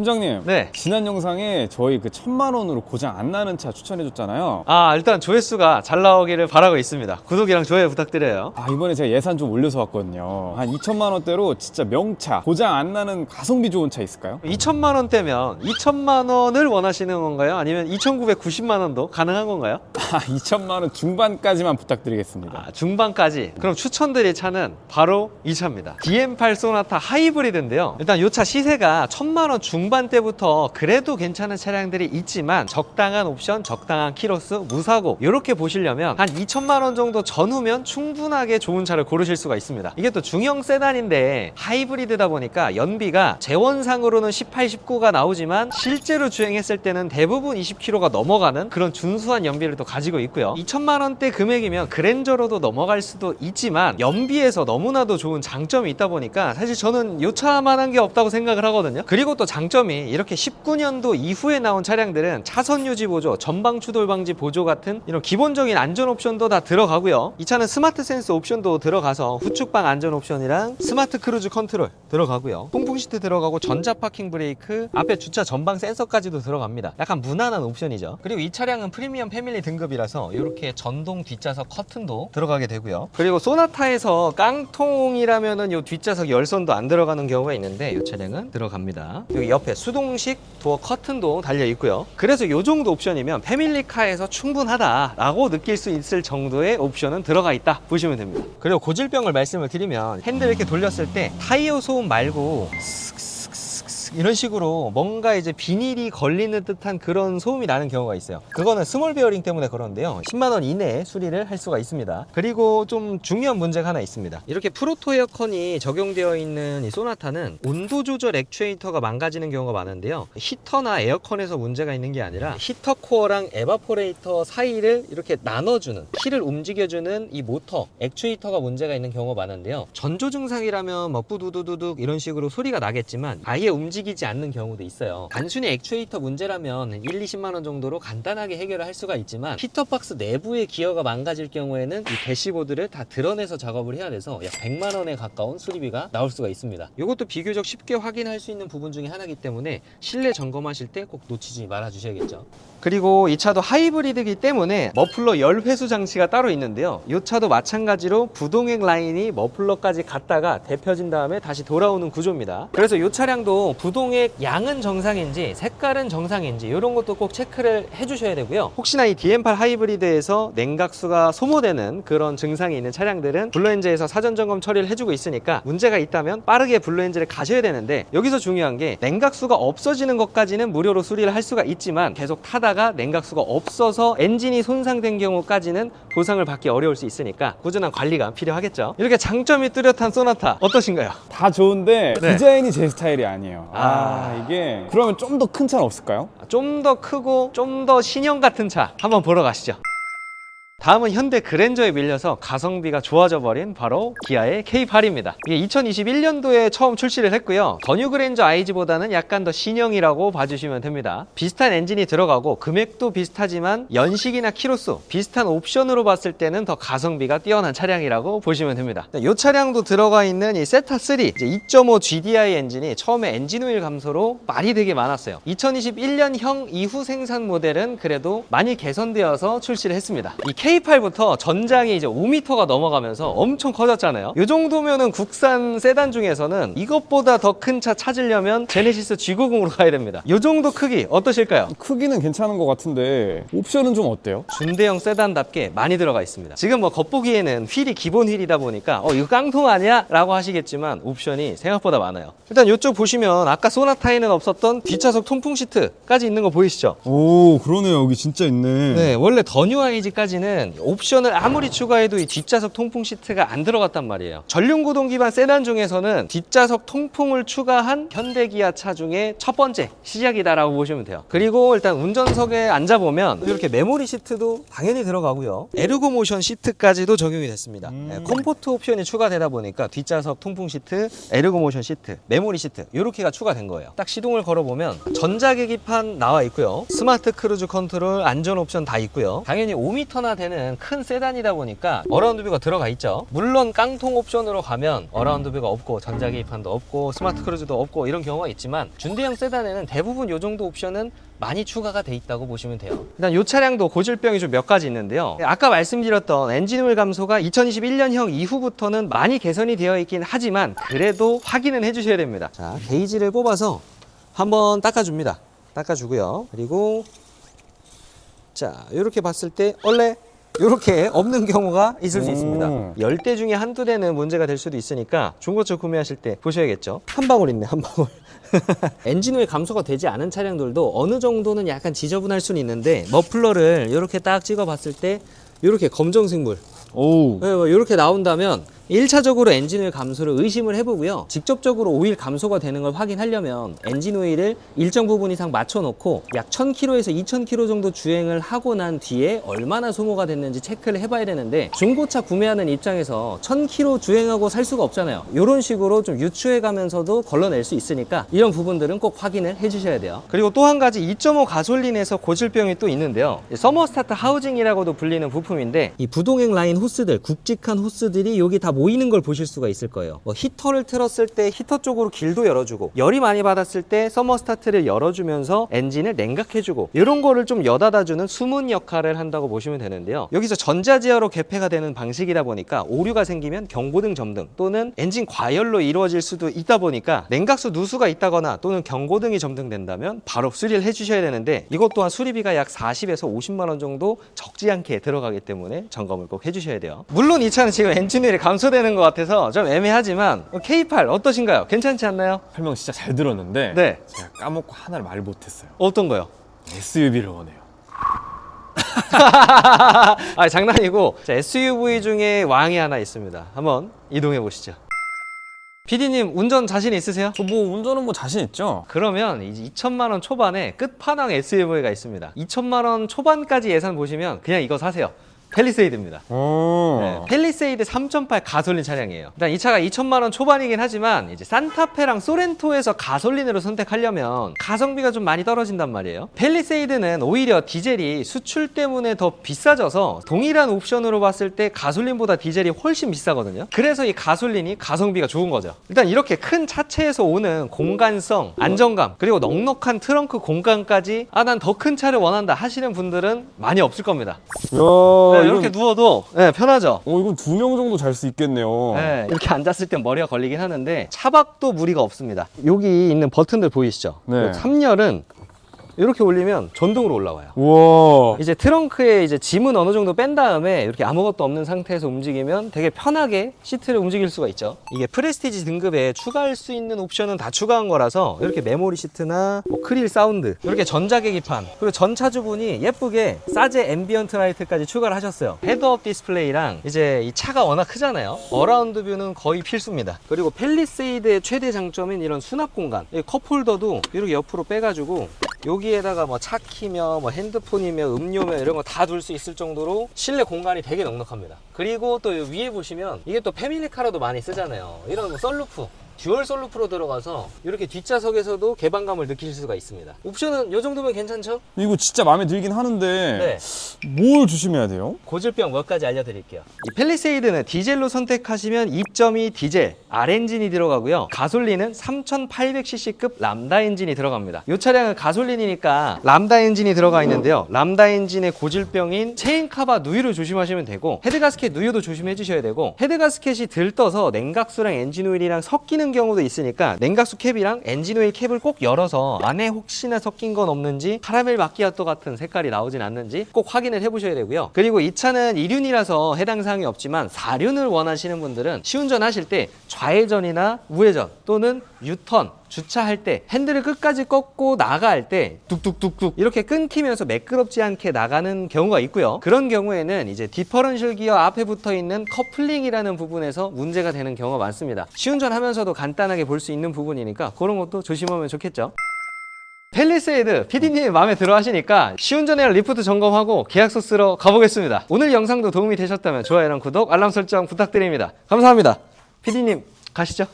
팀장님, 네. 지난 영상에 저희 그 1000만원으로 고장 안 나는 차 추천해줬잖아요. 일단 조회수가 잘 나오기를 바라고 있습니다. 구독이랑 좋아요 부탁드려요. 이번에 제가 예산 좀 올려서 왔거든요. 한 2천만원대로 진짜 명차, 고장 안 나는 가성비 좋은 차 있을까요? 2천만 원대면 2천만 원을 원하시는 건가요? 아니면 2,990만 원도 가능한 건가요? 2천만원 중반까지만 부탁드리겠습니다. 중반까지. 그럼 추천드릴 차는 바로 이 차입니다. DM8 소나타 하이브리드인데요. 일단 이 차 시세가 1,000만 원 중반대부터 그래도 괜찮은 차량들이 있지만 적당한 옵션, 적당한 키로수, 무사고 이렇게 보시려면 한 2천만 원 정도 전후면 충분하게 좋은 차를 고르실 수가 있습니다. 이게 또 중형 세단인데 하이브리드다 보니까 연비가 재원상으로는 18, 19가 나오지만 실제로 주행했을 때는 대부분 20km가 넘어가는 그런 준수한 연비를 또 가지고 있고요. 2천만 원대 금액이면 그랜저로도 넘어갈 수도 있지만 연비에서 너무나도 좋은 장점이 있다 보니까 사실 저는 이 차만한 게 없다고 생각을 하거든요. 그리고 또 장점이 이렇게 19년도 이후에 나온 차량들은 차선 유지 보조, 전방 추돌 방지 보조 같은 이런 기본적인 안전 옵션도 다 들어가고요. 이 차는 스마트 센스 옵션도 들어가서 후측방 안전 옵션이랑 스마트 크루즈 컨트롤 들어가고요. 통풍 시트 들어가고 전자 파킹 브레이크, 앞에 주차 전방 센서까지도 들어갑니다. 약간 무난한 옵션이죠. 그리고 이 차량은 프리미엄 패밀리 등급이라서 이렇게 전동 뒷좌석 커튼도 들어가게 되고요. 그리고 소나타에서 깡통이라면은 이 뒷좌석 열선도 안 들어가는 경우가 있는데 이 차량은 들어갑니다. 여기 옆에 수동식 도어 커튼도 달려 있고요. 그래서 이 정도 옵션이면 패밀리카에서 충분하다라고 느낄 수 있을 정도의 옵션은 들어가 있다 보시면 됩니다. 그리고 고질병을 말씀을 드리면 핸들 이렇게 돌렸을 때 타이어 소음 말고 이런 식으로 뭔가 이제 비닐이 걸리는 듯한 그런 소음이 나는 경우가 있어요. 그거는 스몰 베어링 때문에 그런데요. 10만 원 이내에 수리를 할 수가 있습니다. 그리고 좀 중요한 문제가 하나 있습니다. 이렇게 프로토 에어컨이 적용되어 있는 이 소나타는 온도 조절 액추에이터가 망가지는 경우가 많은데요. 히터나 에어컨에서 문제가 있는 게 아니라 히터 코어랑 에바포레이터 사이를 이렇게 나눠주는, 키를 움직여주는 이 모터, 액추에이터가 문제가 있는 경우가 많은데요. 전조 증상이라면 뭐 뿌두두두둑 이런 식으로 소리가 나겠지만 아예 움직이지 않는 경우도 있어요. 단순히 액추에이터 문제라면 1, 20만 원 정도로 간단하게 해결을 할 수가 있지만 히터박스 내부의 기어가 망가질 경우에는 이 대시보드를 다 드러내서 작업을 해야 돼서 약 100만 원에 가까운 수리비가 나올 수가 있습니다. 이것도 비교적 쉽게 확인할 수 있는 부분 중에 하나이기 때문에 실내 점검하실 때 꼭 놓치지 말아 주셔야겠죠. 그리고 이 차도 하이브리드이기 때문에 머플러 열 회수 장치가 따로 있는데요. 이 차도 마찬가지로 부동액 라인이 머플러까지 갔다가 데펴진 다음에 다시 돌아오는 구조입니다. 그래서 이 차량도 부동액 양은 정상인지 색깔은 정상인지 이런 것도 꼭 체크를 해주셔야 되고요. 혹시나 이 DM8 하이브리드에서 냉각수가 소모되는 그런 증상이 있는 차량들은 블루엔즈에서 사전 점검 처리를 해주고 있으니까 문제가 있다면 빠르게 블루엔즈를 가셔야 되는데, 여기서 중요한 게 냉각수가 없어지는 것까지는 무료로 수리를 할 수가 있지만 계속 타다가 냉각수가 없어서 엔진이 손상된 경우까지는 보상을 받기 어려울 수 있으니까 꾸준한 관리가 필요하겠죠. 이렇게 장점이 뚜렷한 소나타 어떠신가요? 다 좋은데 네. 디자인이 제 스타일이 아니에요. 이게 그러면 좀 더 큰 차는 없을까요? 좀 더 크고 좀 더 신형 같은 차 한번 보러 가시죠. 다음은 현대 그랜저에 밀려서 가성비가 좋아져 버린 바로 기아의 K8입니다. 이게 2021년도에 처음 출시를 했고요. 더 뉴 그랜저 IG보다는 약간 더 신형이라고 봐주시면 됩니다. 비슷한 엔진이 들어가고 금액도 비슷하지만 연식이나 키로수 비슷한 옵션으로 봤을 때는 더 가성비가 뛰어난 차량이라고 보시면 됩니다. 이 차량도 들어가 있는 이 세타3 2.5 GDI 엔진이 처음에 엔진 오일 감소로 말이 되게 많았어요. 2021년형 이후 생산 모델은 그래도 많이 개선되어서 출시를 했습니다. 이 K8부터 전장이 이제 5m가 넘어가면서 엄청 커졌잖아요. 이 정도면은 국산 세단 중에서는 이것보다 더 큰 차 찾으려면 제네시스 G90으로 가야 됩니다. 이 정도 크기 어떠실까요? 크기는 괜찮은 것 같은데 옵션은 좀 어때요? 준대형 세단답게 많이 들어가 있습니다. 지금 뭐 겉보기에는 휠이 기본 휠이다 보니까 이거 깡통 아니야? 라고 하시겠지만 옵션이 생각보다 많아요. 일단 이쪽 보시면 아까 소나타에는 없었던 뒷좌석 통풍 시트까지 있는 거 보이시죠? 오, 그러네요. 여기 진짜 있네. 네, 원래 더 뉴 IG까지는 옵션을 아무리 추가해도 이 뒷좌석 통풍 시트가 안 들어갔단 말이에요. 전륜구동 기반 세단 중에서는 뒷좌석 통풍을 추가한 현대기아 차 중에 첫 번째 시작이다라고 보시면 돼요. 그리고 일단 운전석에 앉아보면 이렇게 메모리 시트도 당연히 들어가고요. 에르고 모션 시트까지도 적용이 됐습니다. 네, 컴포트 옵션이 추가되다 보니까 뒷좌석 통풍 시트, 에르고 모션 시트, 메모리 시트 이렇게가 추가된 거예요. 딱 시동을 걸어보면 전자계기판 나와 있고요. 스마트 크루즈 컨트롤, 안전 옵션 다 있고요. 당연히 5m나 되는 세단에는 큰 세단이다 보니까 어라운드 뷰가 들어가 있죠. 물론 깡통 옵션으로 가면 어라운드 뷰가 없고 전자 계기판도 없고 스마트 크루즈도 없고 이런 경우가 있지만 준대형 세단에는 대부분 이 정도 옵션은 많이 추가가 돼 있다고 보시면 돼요. 일단 이 차량도 고질병이 좀 몇 가지 있는데요. 아까 말씀드렸던 엔진오일 감소가 2021년형 이후부터는 많이 개선이 되어 있긴 하지만 그래도 확인은 해주셔야 됩니다. 자, 게이지를 뽑아서 한번 닦아줍니다. 닦아주고요. 그리고 자, 이렇게 봤을 때 원래 이렇게 없는 경우가 있을 수 있습니다. 10대 중에 한두 대는 문제가 될 수도 있으니까 중고차 구매하실 때 보셔야겠죠. 한 방울 있네, 한 방울. 엔진오일 감소가 되지 않은 차량들도 어느 정도는 약간 지저분할 수는 있는데 머플러를 이렇게 딱 찍어 봤을 때 이렇게 검정색 물 오. 이렇게 나온다면 1차적으로 엔진오일 감소를 의심을 해보고요. 직접적으로 오일 감소가 되는 걸 확인하려면 엔진오일을 일정 부분 이상 맞춰놓고 약 1000km에서 2000km 정도 주행을 하고 난 뒤에 얼마나 소모가 됐는지 체크를 해봐야 되는데 중고차 구매하는 입장에서 1000km 주행하고 살 수가 없잖아요. 이런 식으로 좀 유추해가면서도 걸러낼 수 있으니까 이런 부분들은 꼭 확인을 해주셔야 돼요. 그리고 또 한 가지 2.5 가솔린에서 고질병이 또 있는데요. 서머스타트 하우징이라고도 불리는 부품인데 이 부동액 라인 호스들, 굵직한 호스들이 여기 다 모이는 걸 보실 수가 있을 거예요. 히터를 틀었을 때 히터 쪽으로 길도 열어주고 열이 많이 받았을 때 서머스타트를 열어주면서 엔진을 냉각해주고 이런 거를 좀 여닫아주는 수문 역할을 한다고 보시면 되는데요. 여기서 전자제어로 개폐가 되는 방식이다 보니까 오류가 생기면 경고등 점등 또는 엔진 과열로 이루어질 수도 있다 보니까 냉각수 누수가 있다거나 또는 경고등이 점등된다면 바로 수리를 해주셔야 되는데 이것 또한 수리비가 약 40에서 50만 원 정도 적지 않게 들어가기 때문에 점검을 꼭 해주셔야 돼요. 물론 이 차는 지금 엔진오일이 감소되는 것 같아서 좀 애매하지만 K8 어떠신가요? 괜찮지 않나요? 설명 진짜 잘 들었는데 네. 제가 까먹고 하나를 말 못했어요. 어떤 거요? SUV를 원해요. 아, 장난이고 자, SUV 중에 왕이 하나 있습니다. 한번 이동해 보시죠. PD님 운전 자신 있으세요? 저 뭐 운전은 뭐 자신 있죠? 그러면 이제 2천만 원 초반에 끝판왕 SUV가 있습니다. 2천만 원 초반까지 예산 보시면 그냥 이거 사세요. 펠리세이드입니다. 네, 펠리세이드 3.8 가솔린 차량이에요. 일단 이 차가 2천만 원 초반이긴 하지만 이제 산타페랑 소렌토에서 가솔린으로 선택하려면 가성비가 좀 많이 떨어진단 말이에요. 펠리세이드는 오히려 디젤이 수출 때문에 더 비싸져서 동일한 옵션으로 봤을 때 가솔린보다 디젤이 훨씬 비싸거든요. 그래서 이 가솔린이 가성비가 좋은 거죠. 일단 이렇게 큰 차체에서 오는 공간성, 안정감, 그리고 넉넉한 트렁크 공간까지 난 더 큰 차를 원한다 하시는 분들은 많이 없을 겁니다. 야, 이렇게 누워도 편하죠. 이건 2명 정도 잘 수 있겠네요. 네, 이렇게 앉았을 땐 머리가 걸리긴 하는데 차박도 무리가 없습니다. 여기 있는 버튼들 보이시죠? 네. 3열은 이렇게 올리면 전동으로 올라와요. 우와. 이제 트렁크에 이제 짐은 어느 정도 뺀 다음에 이렇게 아무것도 없는 상태에서 움직이면 되게 편하게 시트를 움직일 수가 있죠. 이게 프레스티지 등급에 추가할 수 있는 옵션은 다 추가한 거라서 이렇게 메모리 시트나 뭐 크릴 사운드, 이렇게 전자계기판, 그리고 전차주분이 예쁘게 사제 앰비언트 라이트까지 추가를 하셨어요. 헤드업 디스플레이랑 이제 이 차가 워낙 크잖아요. 어라운드 뷰는 거의 필수입니다. 그리고 펠리세이드의 최대 장점인 이런 수납 공간, 이 컵홀더도 이렇게 옆으로 빼가지고 여기에다가 뭐 차 키며 뭐 핸드폰이며 음료며 이런 거 다 둘 수 있을 정도로 실내 공간이 되게 넉넉합니다. 그리고 또 위에 보시면 이게 또 패밀리카로도 많이 쓰잖아요. 이런 뭐 썬루프, 듀얼 썬루프로 들어가서 이렇게 뒷좌석에서도 개방감을 느낄 수가 있습니다. 옵션은 이 정도면 괜찮죠? 이거 진짜 마음에 들긴 하는데 네. 뭘 조심해야 돼요? 고질병 몇 가지 알려드릴게요. 이 펠리세이드는 디젤로 선택하시면 2.2 디젤 R 엔진이 들어가고요. 가솔린은 3800cc급 람다 엔진이 들어갑니다. 이 차량은 가솔린이니까 람다 엔진이 들어가 있는데요. 람다 엔진의 고질병인 체인카바 누유를 조심하시면 되고 헤드가스켓 누유도 조심해 주셔야 되고 헤드가스켓이 들떠서 냉각수랑 엔진오일이랑 섞이는 경우도 있으니까 냉각수 캡이랑 엔진오일 캡을 꼭 열어서 안에 혹시나 섞인 건 없는지 카라멜 마키아토 같은 색깔이 나오진 않는지 꼭 확인을 해보셔야 되고요. 그리고 이 차는 2륜이라서 해당 사항이 없지만 4륜을 원하시는 분들은 시운전 하실 때 좌회전이나 우회전 또는 유턴 주차할 때 핸들을 끝까지 꺾고 나갈 때 뚝뚝뚝뚝 이렇게 끊기면서 매끄럽지 않게 나가는 경우가 있고요. 그런 경우에는 이제 디퍼런셜 기어 앞에 붙어 있는 커플링이라는 부분에서 문제가 되는 경우가 많습니다. 시운전하면서도 간단하게 볼 수 있는 부분이니까 그런 것도 조심하면 좋겠죠. 펠리세이드 PD님이 마음에 들어 하시니까 시운전에 리프트 점검하고 계약서 쓰러 가보겠습니다. 오늘 영상도 도움이 되셨다면 좋아요랑 구독, 알람 설정 부탁드립니다. 감사합니다. PD님 가시죠.